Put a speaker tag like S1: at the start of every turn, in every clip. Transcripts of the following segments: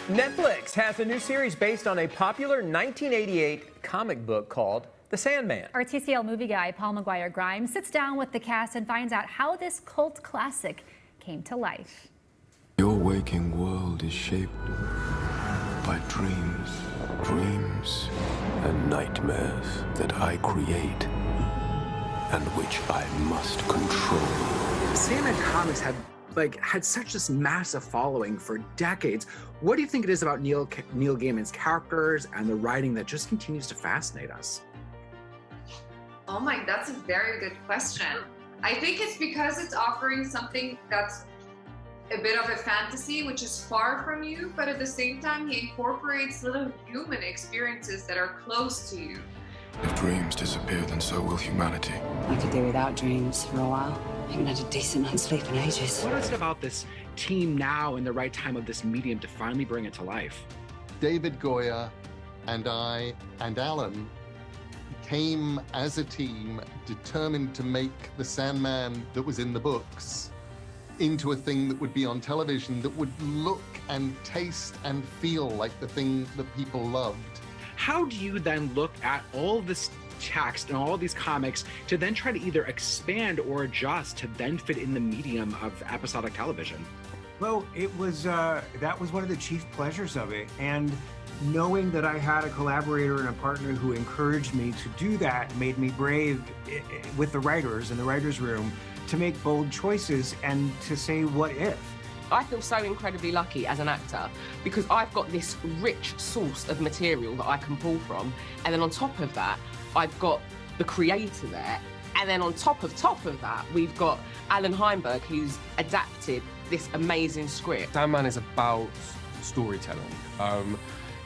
S1: Netflix has a new series based on a popular 1988 comic book called The Sandman.
S2: Our TCL movie guy, Paul McGuire-Grimes, sits down with the cast and finds out how this cult classic came to life.
S3: Your waking world is shaped by dreams and nightmares that I create and which I must control.
S4: Sandman comics had such this massive following for decades. What do you think it is about Neil Gaiman's characters and the writing that just continues to fascinate us?
S5: Oh my, that's a very good question. I think it's because it's offering something that's a bit of a fantasy, which is far from you, but at the same time, he incorporates little human experiences that are close to you.
S3: If dreams disappear, then so will humanity.
S6: I could do without dreams for a while. I haven't had a decent night's sleep in ages.
S4: What is it about this team now in the right time of this medium to finally bring it to life?
S7: David Goyer and I and Alan came as a team determined to make the Sandman that was in the books into a thing that would be on television, that would look and taste and feel like the thing that people loved.
S4: How do you then look at all this text and all these comics to then try to either expand or adjust to then fit in the medium of episodic television?
S8: Well, it was that was one of the chief pleasures of it, and knowing that I had a collaborator and a partner who encouraged me to do that made me brave with the writers in the writers' room to make bold choices and to say what if.
S9: I feel so incredibly lucky as an actor because I've got this rich source of material that I can pull from, and then on top of that, I've got the creator there, and then on top of that, we've got Alan Heinberg, who's adapted this amazing script.
S10: Sandman is about storytelling,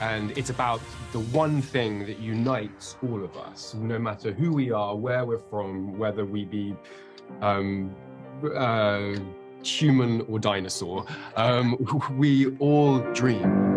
S10: and it's about the one thing that unites all of us, no matter who we are, where we're from, whether we be human or dinosaur. We all dream.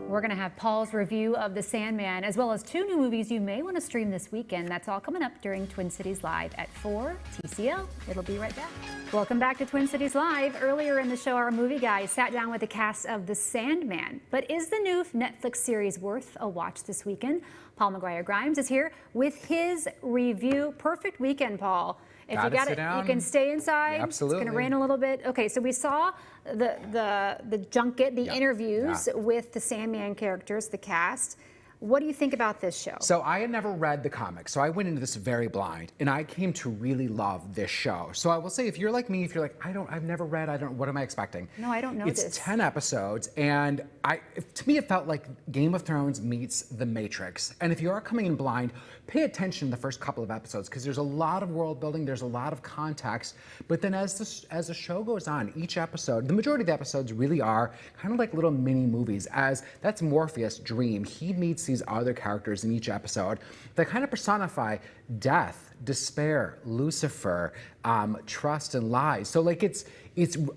S2: We're going to have Paul's review of The Sandman, as well as 2 new movies you may want to stream this weekend. That's all coming up during Twin Cities Live at 4 TCL. It'll be right back. Welcome back to Twin Cities Live. Earlier in the show, our movie guy sat down with the cast of The Sandman. But is the new Netflix series worth a watch this weekend? Paul McGuire-Grimes is here with his review. Perfect weekend, Paul. If you got it, you can stay inside.
S11: Yeah, absolutely.
S2: It's going to rain a little bit. Okay, so we saw the junket, the interviews with the Sandman characters, the cast. What do you think about this show?
S11: So I had never read the comics, so I went into this very blind, and I came to really love this show. So I will say, if you're like me, if you're like, I've never read, what am I expecting?
S2: No, I don't know
S11: this. It's 10 episodes, and to me, it felt like Game of Thrones meets The Matrix. And if you are coming in blind, pay attention to the first couple of episodes, because there's a lot of world building, there's a lot of context. But then as the show goes on, each episode, the majority of the episodes really are kind of like little mini movies. As that's Morpheus' dream. He meets these other characters in each episode that kind of personify death, despair, Lucifer, trust and lies. So like it's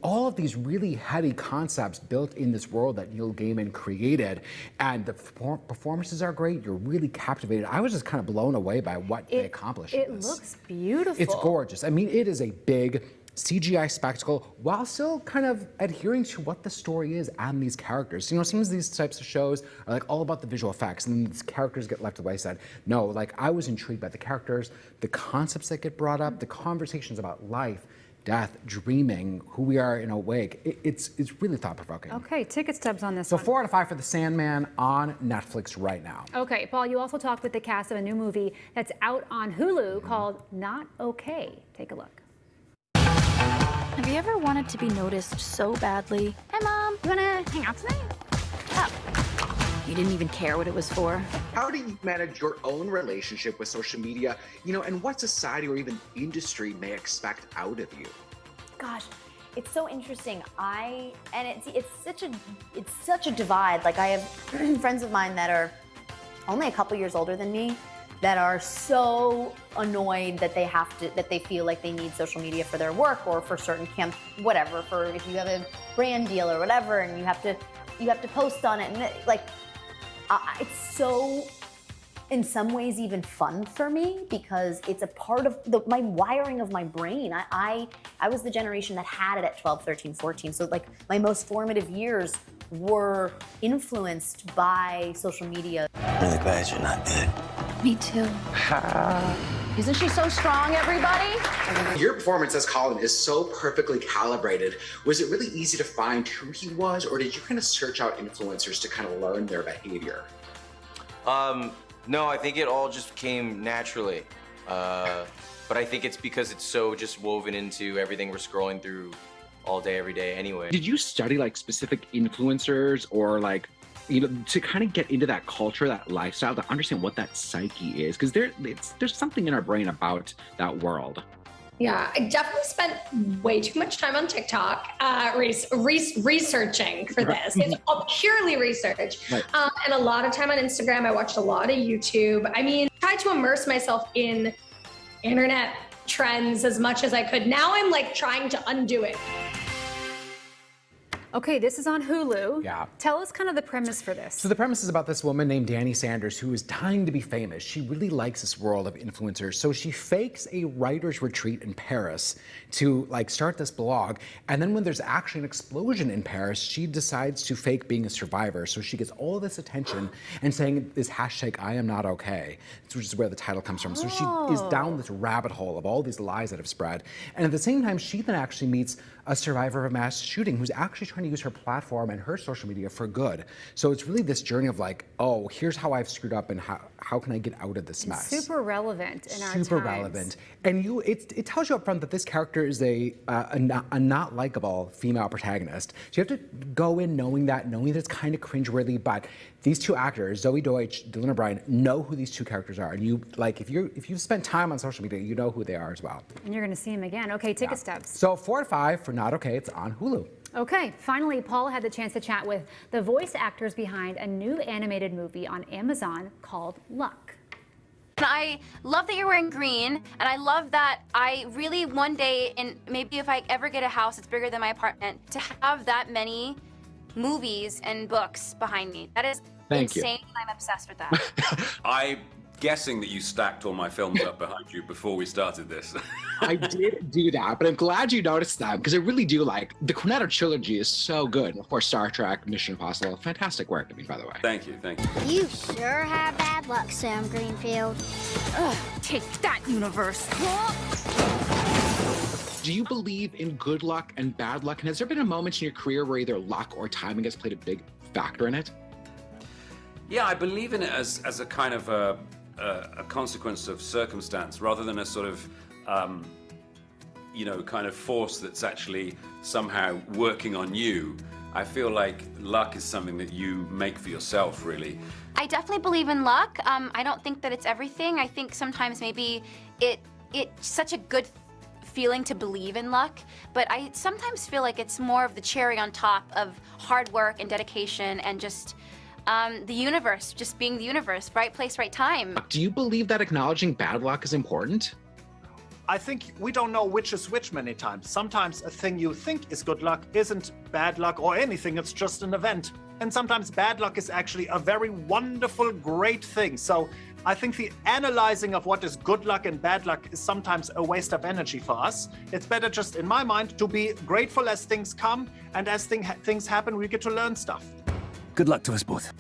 S11: all of these really heady concepts built in this world that Neil Gaiman created, and the performances are great. You're really captivated. I was just kind of blown away by what they accomplished.
S2: It looks beautiful.
S11: It's gorgeous. I mean, it is a big CGI spectacle while still kind of adhering to what the story is and these characters. You know, some of these types of shows are like all about the visual effects, and then these characters get left to the wayside. No, like I was intrigued by the characters, the concepts that get brought up, the conversations about life, death, dreaming, who we are in a wake. It's really thought-provoking.
S2: Okay, ticket stubs on this
S11: so
S2: one.
S11: 4 out of 5 for The Sandman on Netflix right now.
S2: Okay, Paul, you also talked with the cast of a new movie that's out on Hulu called Not Okay. Take a look.
S12: Have you ever wanted to be noticed so badly? Hi, Mom. You want to hang out tonight? Oh. You didn't even care what it was for.
S4: How do you manage your own relationship with social media, and what society or even industry may expect out of you?
S13: Gosh, it's so interesting. It's such a divide. Like I have friends of mine that are only a couple years older than me that are so annoyed that they feel like they need social media for their work or for certain whatever, for if you have a brand deal or whatever, and you have to post on it, and it's so in some ways even fun for me because it's a part of my wiring of my brain. I was the generation that had it at 12, 13, 14. So like my most formative years were influenced by social media.
S14: Really glad you're not dead.
S12: Me too.
S15: Isn't she so strong, everybody?
S4: Your performance as Colin is so perfectly calibrated. Was it really easy to find who he was, or did you kind of search out influencers to kind of learn their behavior?
S14: No, I think it all just came naturally. But I think it's because it's so just woven into everything we're scrolling through all day, every day anyway.
S4: Did you study like specific influencers or like, you know, to kind of get into that culture, that lifestyle, to understand what that psyche is? Because there's something in our brain about that world.
S16: Yeah, I definitely spent way too much time on TikTok researching for this. It's all purely research.
S4: Right.
S16: And a lot of time on Instagram. I watched a lot of YouTube. I mean, I tried to immerse myself in internet trends as much as I could. Now I'm like trying to undo it.
S2: Okay, this is on Hulu.
S11: Yeah.
S2: Tell us kind of the premise for this.
S11: So the premise is about this woman named Dani Sanders who is dying to be famous. She really likes this world of influencers. So she fakes a writer's retreat in Paris to like start this blog. And then when there's actually an explosion in Paris, she decides to fake being a survivor. So she gets all this attention and saying this hashtag I am not okay, which is where the title comes from. So she is down this rabbit hole of all these lies that have spread. And at the same time, she then actually meets a survivor of a mass shooting who's actually trying to use her platform and her social media for good. So it's really this journey of like, oh, here's how I've screwed up and how can I get out of this mess?
S2: Super relevant in our times.
S11: Super relevant. And it tells you up front that this character is a not likable female protagonist. So you have to go in knowing that it's kind of cringeworthy, but these two actors, Zoe Deutsch, Dylan O'Brien, know who these two characters are. And you like if you've spent time on social media, you know who they are as well.
S2: And you're gonna see them again. Okay, ticket stubs.
S11: So 4 out of 5 for Not Okay, it's on Hulu.
S2: Okay, finally, Paul had the chance to chat with the voice actors behind a new animated movie on Amazon called Luck.
S12: And I love that you're wearing green, and I love that I really one day, and maybe if I ever get a house that's bigger than my apartment, to have that many movies and books behind me. That is insane, and I'm obsessed with that.
S17: I'm guessing that you stacked all my films up behind you before we started this.
S4: I did do that, but I'm glad you noticed that because I really do like the Cornetto trilogy is so good. Of course, Star Trek, Mission Impossible, fantastic work to me, by the way.
S17: Thank you, thank you.
S18: You sure have bad luck, Sam Greenfield.
S12: Ugh, take that, universe.
S4: Do you believe in good luck and bad luck? And has there been a moment in your career where either luck or timing has played a big factor in it?
S17: Yeah, I believe in it as a kind of a consequence of circumstance rather than a sort of, kind of force that's actually somehow working on you. I feel like luck is something that you make for yourself, really.
S12: I definitely believe in luck. I don't think that it's everything. I think sometimes maybe it's such a good feeling to believe in luck, but I sometimes feel like it's more of the cherry on top of hard work and dedication and just the universe, just being the universe, right place, right time.
S4: Do you believe that acknowledging bad luck is important?
S19: I think we don't know which is which many times. Sometimes a thing you think is good luck isn't bad luck or anything, it's just an event. And sometimes bad luck is actually a very wonderful, great thing. So I think the analyzing of what is good luck and bad luck is sometimes a waste of energy for us. It's better just, in my mind, to be grateful as things come, and as things happen, we get to learn stuff.
S14: Good luck to us both.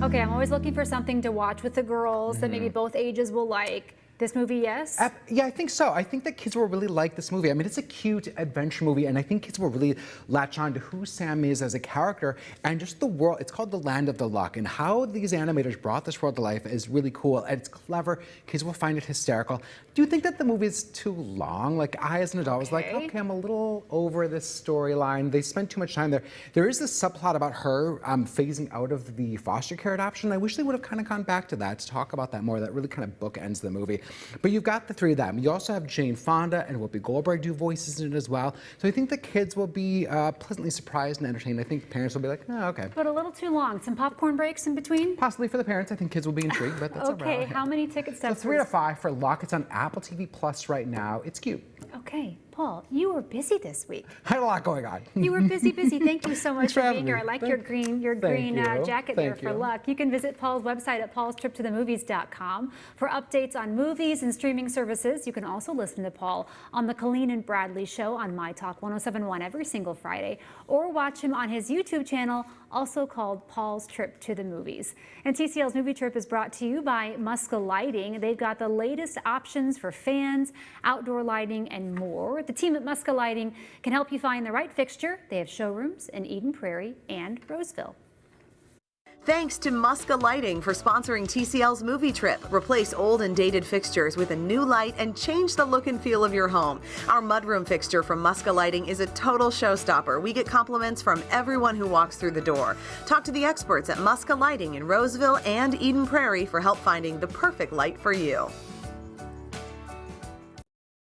S2: Okay, I'm always looking for something to watch with the girls that maybe both ages will like. This movie, yes?
S11: Yeah, I think so. I think that kids will really like this movie. I mean, it's a cute adventure movie, and I think kids will really latch on to who Sam is as a character and just the world. It's called The Land of the Luck, and how these animators brought this world to life is really cool, and it's clever. Kids will find it hysterical. Do you think that the movie is too long? Like, I, as an adult, was like, okay, I'm a little over this storyline. They spent too much time there. There is this subplot about her phasing out of the foster care adoption. I wish they would have kind of gone back to that to talk about that more. That really kind of bookends the movie. But you've got the three of them. You also have Jane Fonda and Whoopi Goldberg do voices in it as well. So I think the kids will be pleasantly surprised and entertained. I think parents will be like, oh, okay.
S2: But a little too long. Some popcorn breaks in between?
S11: Possibly for the parents. I think kids will be intrigued, but that's all right.
S2: Okay, how many ticket stubs?
S11: So 3 out of 5 for Luck. It's on Apple TV Plus right now. It's cute.
S2: Okay. Paul, you were busy this week.
S11: I had a lot going on.
S2: You were busy. Thank you so much
S11: Thanks for
S2: being
S11: having
S2: here.
S11: me.
S2: I like your green jacket there for luck. You can visit Paul's website at paulstriptothemovies.com for updates on movies and streaming services. You can also listen to Paul on the Colleen and Bradley Show on My Talk 107.1 every single Friday, or watch him on his YouTube channel, also called Paul's Trip to the Movies. And TCL's Movie Trip is brought to you by Muska Lighting. They've got the latest options for fans, outdoor lighting, and more. The team at Muska Lighting can help you find the right fixture. They have showrooms in Eden Prairie and Roseville.
S20: Thanks to Muska Lighting for sponsoring TCL's Movie Trip. Replace old and dated fixtures with a new light and change the look and feel of your home. Our mudroom fixture from Muska Lighting is a total showstopper. We get compliments from everyone who walks through the door. Talk to the experts at Muska Lighting in Roseville and Eden Prairie for help finding the perfect light for you.